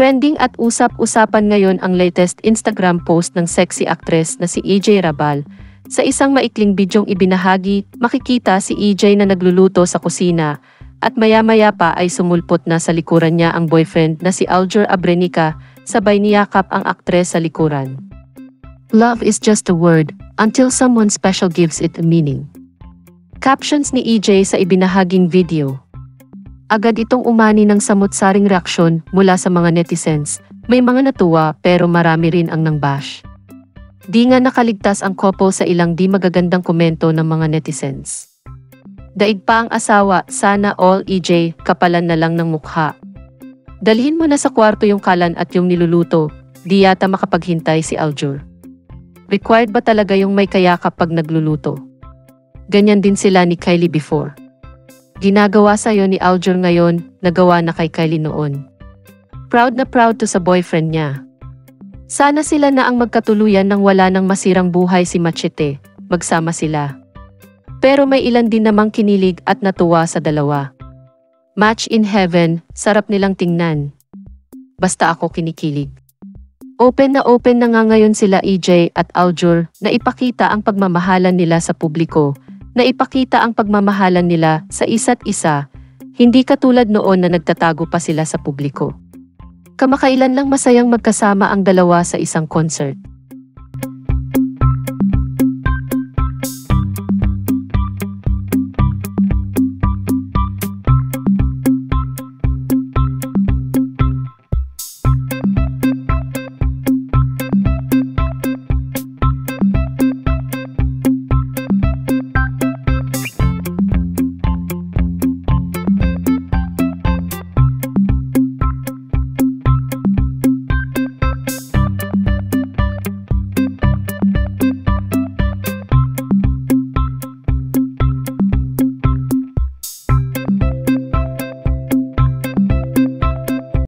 Trending at usap-usapan ngayon ang latest Instagram post ng sexy actress na si EJ Rabal. Sa isang maikling bidyong ibinahagi, makikita si EJ na nagluluto sa kusina at maya-maya pa ay sumulpot na sa likuran niya ang boyfriend na si Aljur Abrenica, sabay niyakap ang aktres sa likuran. Love is just a word, until someone special gives it a meaning. Captions ni EJ sa ibinahaging video. Agad itong umani ng samot-saring reaksyon mula sa mga netizens. May mga natuwa pero marami rin ang nangbash. Di nga nakaligtas ang couple sa ilang di magagandang komento ng mga netizens. Daig pa ang asawa, sana all EJ, kapalan na lang ng mukha. Dalhin mo na sa kwarto yung kalan at yung niluluto, di yata makapaghintay si Aljur. Required ba talaga yung may kayakap pag nagluluto? Ganyan din sila ni Kylie before. Ginagawa sa'yo ni Aljur ngayon, nagawa na kay Kylie noon. Proud na proud to sa boyfriend niya. Sana sila na ang magkatuluyan nang wala nang masirang buhay si Machete, magsama sila. Pero may ilan din namang kinilig at natuwa sa dalawa. Match in heaven, sarap nilang tingnan. Basta ako kinikilig. Open na nga ngayon sila EJ at Aljur na ipakita ang pagmamahalan nila sa publiko, na ipakita ang pagmamahalan nila sa isa't isa, hindi katulad noon na nagtatago pa sila sa publiko. Kamakailan lang masayang magkasama ang dalawa sa isang concert.